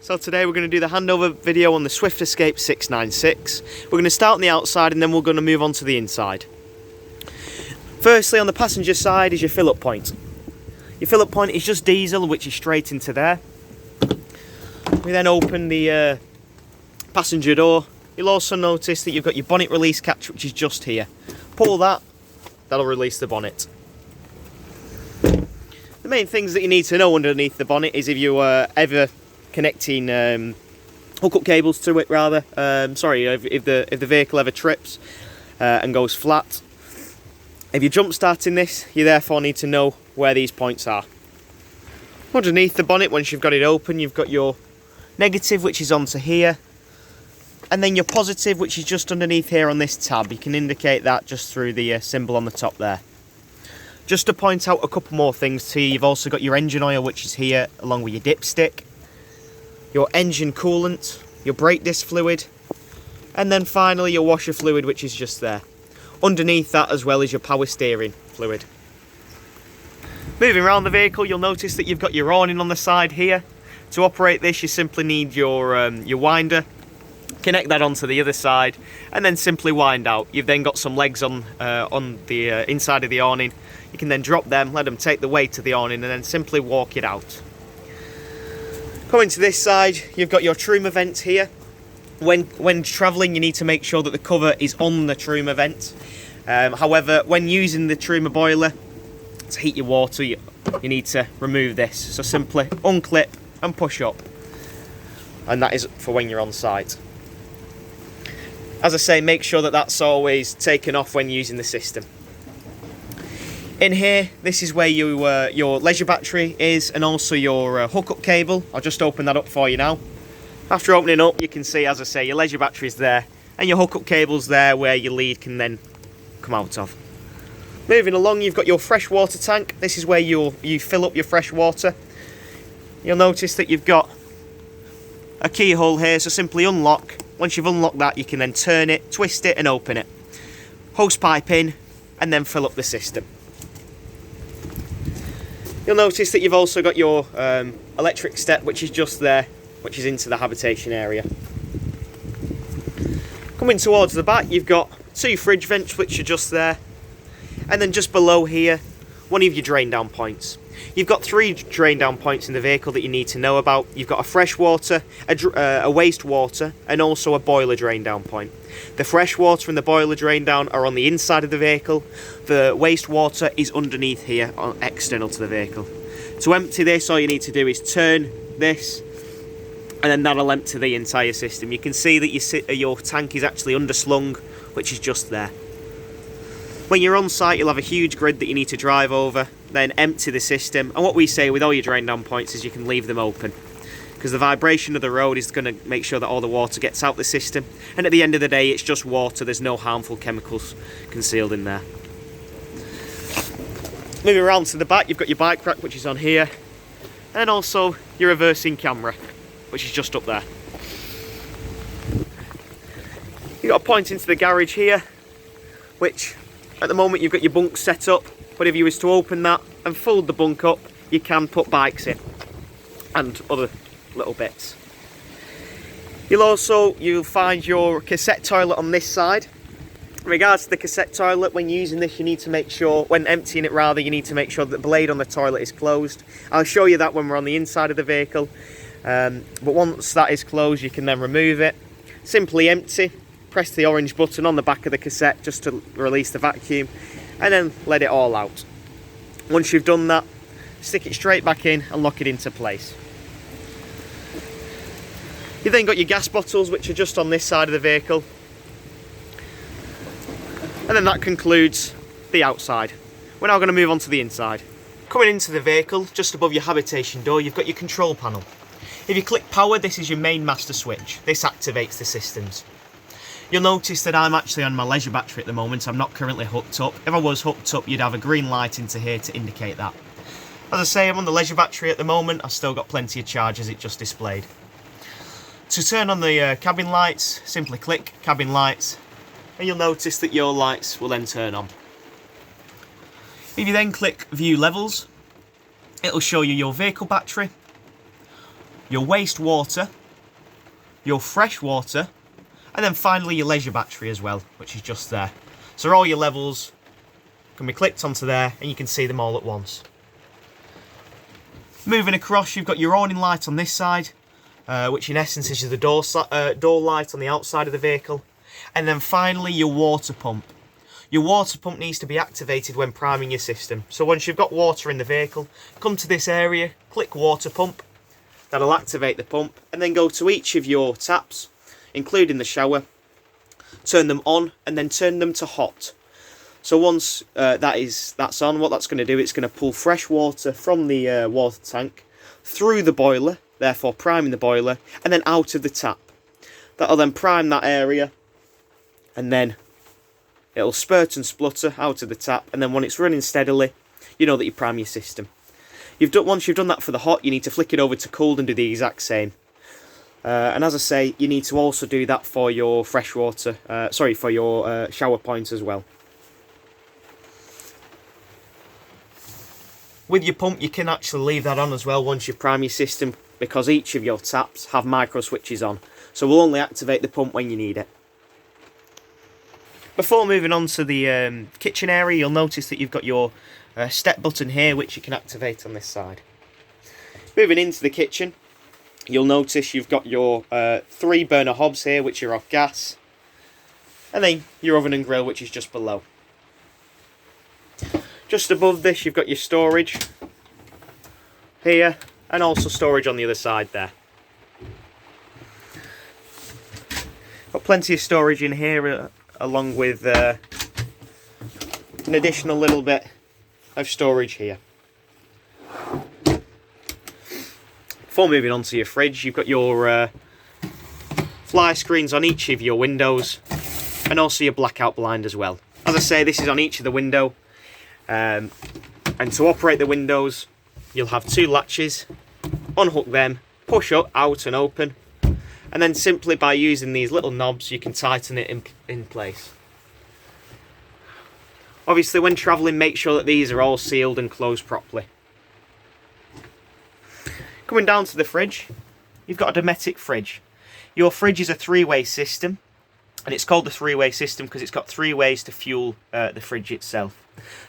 So today we're going to do the handover video on the Swift Escape 696. We're going to start on the outside and then we're going to move on to the inside. Firstly, on the passenger side is your fill-up point. Your fill-up point is just diesel, which is straight into there. We then open the passenger door. You'll also notice that you've got your bonnet release catch, which is just here. Pull that, that'll release the bonnet. The main things that you need to know underneath the bonnet is if you were ever connecting hookup cables to it, rather. If the vehicle ever trips and goes flat. If you're jump starting this, you therefore need to know where these points are. Underneath the bonnet, once you've got it open, you've got your negative, which is onto here, and then your positive, which is just underneath here on this tab. You can indicate that just through the symbol on the top there. Just to point out a couple more things to you, you've also got your engine oil, which is here, along with your dipstick, your engine coolant, your brake disc fluid, and then finally your washer fluid, which is just there. Underneath that as well as your power steering fluid. Moving around the vehicle, you'll notice that you've got your awning on the side here. To operate this, you simply need your winder. Connect that onto the other side and then simply wind out. You've then got some legs on the inside of the awning. You can then drop them, let them take the weight to the awning, and then simply walk it out. Coming to this side, you've got your truma vent here. When travelling, you need to make sure that the cover is on the truma vent. However, when using the truma boiler to heat your water, you need to remove this. So simply unclip and push up. And that is for when you're on site. As I say, make sure that that's always taken off when using the system. In here, this is where your leisure battery is, and also your hookup cable. I'll just open that up for you now. After opening up, you can see, as I say, your leisure battery is there, and your hookup cable's there where your lead can then come out of. Moving along, you've got your fresh water tank. This is where you fill up your fresh water. You'll notice that you've got a keyhole here, so simply unlock. Once you've unlocked that, you can then turn it, twist it and open it. Hose pipe in and then fill up the system. You'll notice that you've also got your electric step, which is just there, which is into the habitation area. Coming towards the back, you've got two fridge vents, which are just there. And then just below here, one of your drain down points. You've got three drain down points in the vehicle that you need to know about. You've got a fresh water, a wastewater, and also a boiler drain down point. The fresh water and the boiler drain down are on the inside of the vehicle. The wastewater is underneath here, external to the vehicle. To empty this, all you need to do is turn this, and then that'll empty the entire system. You can see that your tank is actually underslung, which is just there. When you're on site, you'll have a huge grid that you need to drive over, then empty the system. And what we say with all your drain down points is you can leave them open, because the vibration of the road is going to make sure that all the water gets out the system. And at the end of the day, it's just water. There's no harmful chemicals concealed in there. Moving around to the back, you've got your bike rack, which is on here, and also your reversing camera, which is just up there. You've got a point into the garage here, which at the moment you've got your bunk set up, but if you was to open that and fold the bunk up, you can put bikes in and other little bits. You'll find your cassette toilet on this side. In regards to the cassette toilet, when using this, you need to make sure, when emptying it rather, you need to make sure that the blade on the toilet is closed. I'll show you that when we're on the inside of the vehicle. But once that is closed, you can then remove it. Simply empty. Press the orange button on the back of the cassette just to release the vacuum, and then let it all out. Once you've done that, stick it straight back in and lock it into place. You've then got your gas bottles, which are just on this side of the vehicle. And then that concludes the outside. We're now going to move on to the inside. Coming into the vehicle, just above your habitation door, you've got your control panel. If you click power, this is your main master switch. This activates the systems. You'll notice that I'm actually on my leisure battery at the moment. I'm not currently hooked up. If I was hooked up, you'd have a green light into here to indicate that. As I say, I'm on the leisure battery at the moment. I've still got plenty of charge as it just displayed. To turn on the cabin lights, simply click cabin lights, and you'll notice that your lights will then turn on. If you then click view levels, it'll show you your vehicle battery, your wastewater, your fresh water, and then finally your leisure battery as well, which is just there. So all your levels can be clicked onto there and you can see them all at once. Moving across, you've got your awning light on this side, which in essence is the door light on the outside of the vehicle. And then finally your water pump. Your water pump needs to be activated when priming your system. So once you've got water in the vehicle, come to this area, click water pump. That'll activate the pump, and then go to each of your taps, including the shower, turn them on and then turn them to hot. So once that's on, what that's going to do, it's going to pull fresh water from the water tank through the boiler, therefore priming the boiler, and then out of the tap. That'll then prime that area, and then it'll spurt and splutter out of the tap, and then when it's running steadily, you know that you prime your system. Once you've done that for the hot, you need to flick it over to cooled and do the exact same. And as I say, you need to also do that for your for your shower points as well. With your pump, you can actually leave that on as well once you've primed your system, because each of your taps have micro switches on. So we'll only activate the pump when you need it. Before moving on to the kitchen area, you'll notice that you've got your step button here, which you can activate on this side. Moving into the kitchen, you'll notice you've got your 3 burner hobs here, which are off gas, and then your oven and grill, which is just below. Just above this, you've got your storage here, and also storage on the other side there. Got plenty of storage in here, along with an additional little bit of storage here. Before moving on to your fridge, you've got your fly screens on each of your windows, and also your blackout blind as well. As I say, this is on each of the window, and to operate the windows, you'll have 2 latches. Unhook them, push out and open, and then simply by using these little knobs, you can tighten it in place. Obviously, when travelling, make sure that these are all sealed and closed properly. Coming down to the fridge, you've got a Dometic fridge. Your fridge is a 3-way system, and it's called the 3-way system because it's got 3 ways to fuel the fridge itself.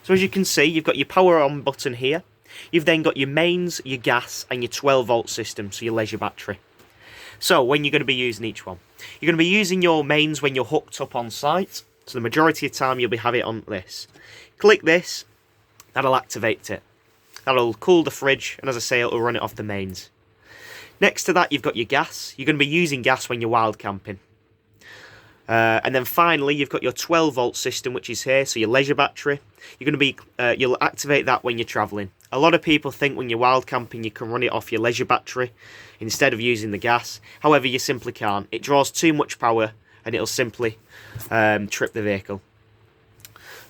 So as you can see, you've got your power on button here. You've then got your mains, your gas, and your 12-volt system, so your leisure battery. So when you're going to be using each one, you're going to be using your mains when you're hooked up on site. So the majority of the time you'll be having it on this. Click this, that'll activate it. That'll cool the fridge, and as I say, it'll run it off the mains. Next to that, you've got your gas. You're going to be using gas when you're wild camping. And then finally, you've got your 12-volt system, which is here, so your leisure battery. You're going to be, you'll activate that when you're travelling. A lot of people think when you're wild camping, you can run it off your leisure battery instead of using the gas. However, you simply can't. It draws too much power, and it'll simply trip the vehicle.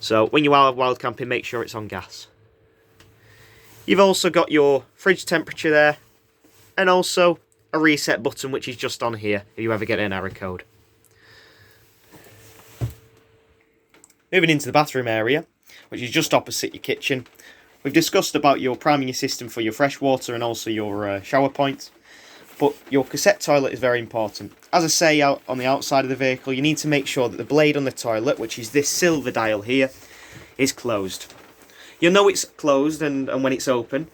So when you're wild camping, make sure it's on gas. You've also got your fridge temperature there, and also a reset button, which is just on here if you ever get an error code. Moving into the bathroom area, which is just opposite your kitchen. We've discussed about your priming your system for your fresh water and also your shower point. But your cassette toilet is very important. As I say, out on the outside of the vehicle, you need to make sure that the blade on the toilet, which is this silver dial here, is closed. You'll know it's closed and when it's open,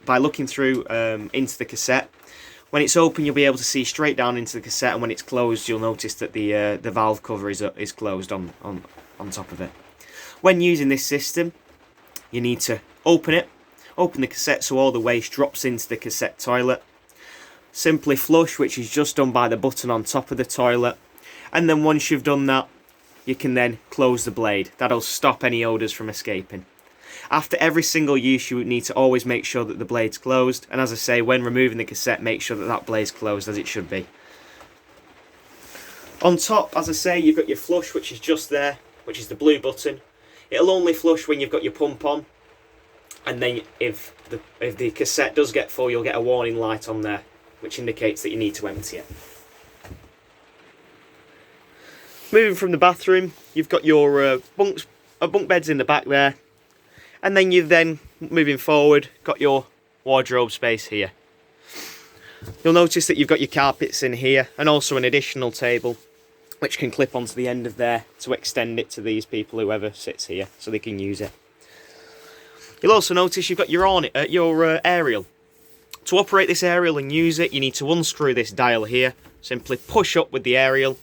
by looking through into the cassette. When it's open, you'll be able to see straight down into the cassette, and when it's closed, you'll notice that the valve cover is closed on top of it. When using this system, you need to open the cassette so all the waste drops into the cassette toilet. Simply flush, which is just done by the button on top of the toilet, and then once you've done that, you can then close the blade. That'll stop any odours from escaping. After every single use, you need to always make sure that the blade's closed, and as I say, when removing the cassette, make sure that that blade's closed as it should be. On top, as I say, you've got your flush, which is just there, which is the blue button. It'll only flush when you've got your pump on, and then if the cassette does get full, you'll get a warning light on there, which indicates that you need to empty it. Moving from the bathroom, you've got your bunk beds in the back there, and then you've moving forward, got your wardrobe space here. You'll notice that you've got your carpets in here and also an additional table which can clip onto the end of there to extend it to these people, whoever sits here, so they can use it. You'll also notice you've got your aerial. To operate this aerial and use it, you need to unscrew this dial here, simply push up with the aerial,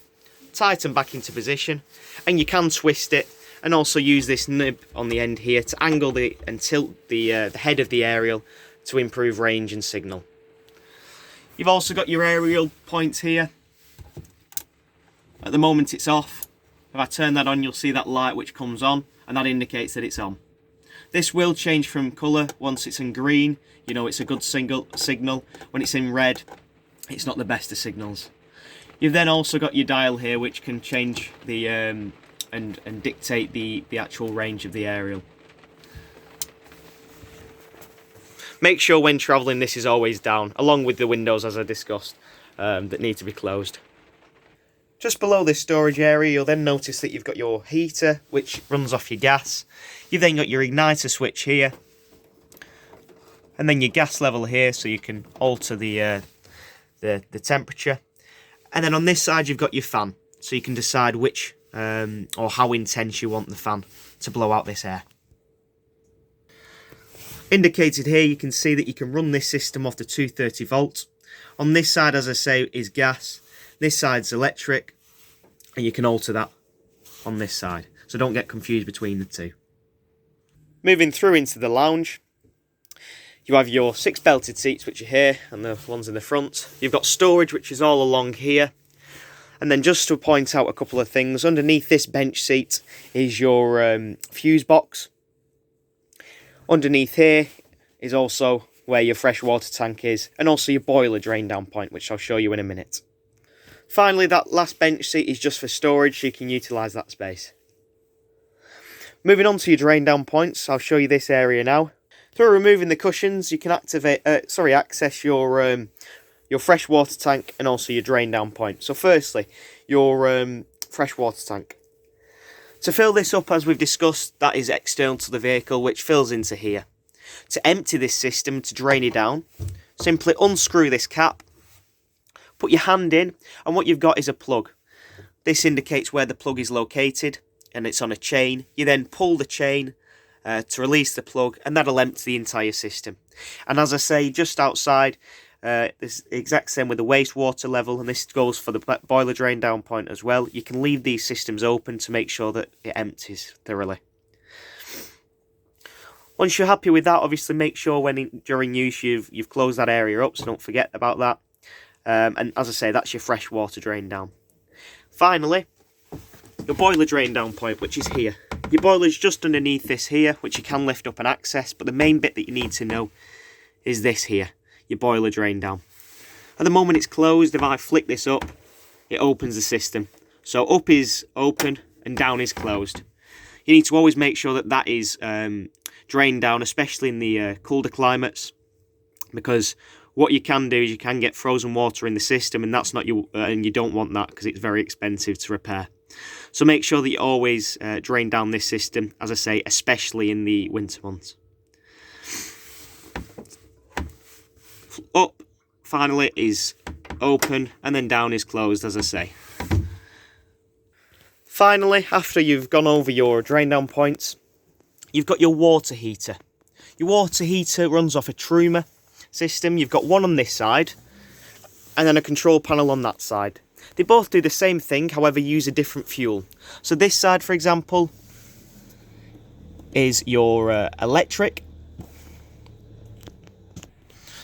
tighten back into position, and you can twist it and also use this nib on the end here to angle and tilt the head of the aerial to improve range and signal. You've also got your aerial points here. At the moment it's off. If I turn that on, you'll see that light which comes on, and that indicates that it's on. This will change from colour. Once it's in green, you know it's a good signal. When it's in red, it's not the best of signals. You've then also got your dial here which can change the and dictate the actual range of the aerial. Make sure when travelling this is always down, along with the windows as I discussed, that need to be closed. Just below this storage area, you'll then notice that you've got your heater, which runs off your gas. You've then got your igniter switch here, and then your gas level here, so you can alter the temperature. And then on this side, you've got your fan, so you can decide which or how intense you want the fan to blow out this air. Indicated here, you can see that you can run this system off the 230 volts. On this side, as I say, is gas. This side's electric, and you can alter that on this side. So don't get confused between the two. Moving through into the lounge, you have your 6 belted seats, which are here, and the ones in the front. You've got storage, which is all along here. And then just to point out a couple of things, underneath this bench seat is your fuse box. Underneath here is also where your fresh water tank is, and also your boiler drain down point, which I'll show you in a minute. Finally, that last bench seat is just for storage, so you can utilise that space. Moving on to your drain down points, I'll show you this area now. Through removing the cushions, you can access your fresh water tank and also your drain down point. So firstly, your fresh water tank. To fill this up, as we've discussed, that is external to the vehicle, which fills into here. To empty this system, to drain it down, simply unscrew this cap, put your hand in, and what you've got is a plug. This indicates where the plug is located, and it's on a chain. You then pull the chain to release the plug, and that'll empty the entire system. And as I say, just outside, this exact same with the wastewater level, and this goes for the boiler drain down point as well. You can leave these systems open to make sure that it empties thoroughly. Once you're happy with that, obviously make sure during use you've closed that area up, so don't forget about that. And as I say, that's your fresh water drain down. Finally, your boiler drain down point, which is here. Your boiler's just underneath this here, which you can lift up and access, but the main bit that you need to know is this here, your boiler drain down. At the moment it's closed. If I flick this up, it opens the system. So up is open and down is closed. You need to always make sure that that is drained down, especially in the colder climates, because what you can do is you can get frozen water in the system, and that's not and you don't want that because it's very expensive to repair. So make sure that you always drain down this system, as I say, especially in the winter months. Up, finally, is open, and then down is closed, as I say. Finally, after you've gone over your drain down points, you've got your water heater. Your water heater runs off a Truma system. You've got one on this side, and then a control panel on that side. They both do the same thing, however use a different fuel. So this side, for example, is your electric.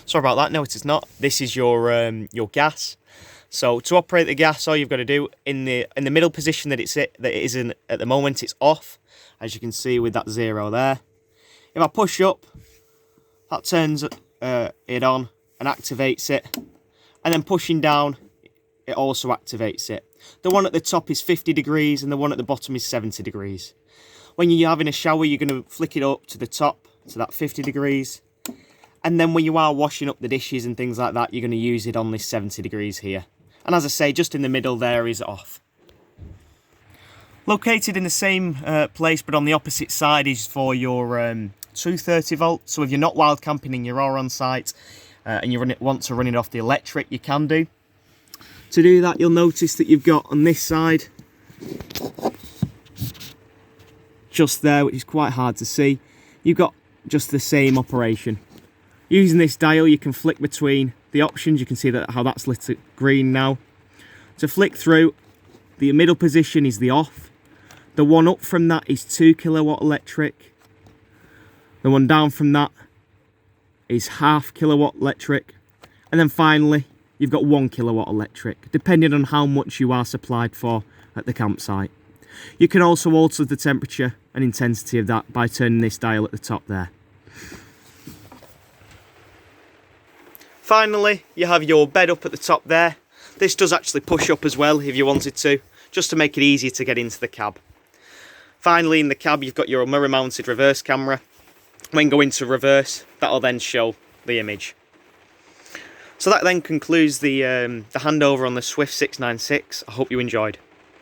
Sorry about that, no it is not. This is your gas. So to operate the gas, all you've got to do, in the middle position that it is in at the moment, it's off, as you can see with that 0 there. If I push up, that turns it on and activates it, and then pushing down, it also activates it. The one at the top is 50 degrees and the one at the bottom is 70 degrees. When you're having a shower, you're going to flick it up to the top, to that 50 degrees. And then when you are washing up the dishes and things like that, you're going to use it on this 70 degrees here. And as I say, just in the middle there is off. Located in the same place but on the opposite side is for your 230 volt. So if you're not wild camping and you're all on site, and you want to run it off the electric, you can do. To do that, you'll notice that you've got on this side, just there, which is quite hard to see, you've got just the same operation. Using this dial, you can flick between the options. You can see that how that's lit green now. To flick through, the middle position is the off. The one up from that is 2 kilowatt electric. The one down from that is 0.5 kilowatt electric. And then finally, you've got 1 kilowatt electric, depending on how much you are supplied for at the campsite. You can also alter the temperature and intensity of that by turning this dial at the top there. Finally, you have your bed up at the top there. This does actually push up as well if you wanted to, just to make it easier to get into the cab. Finally, in the cab, you've got your mirror mounted reverse camera. When going to reverse, that'll then show the image. So that then concludes the handover on the Swift 696. I hope you enjoyed.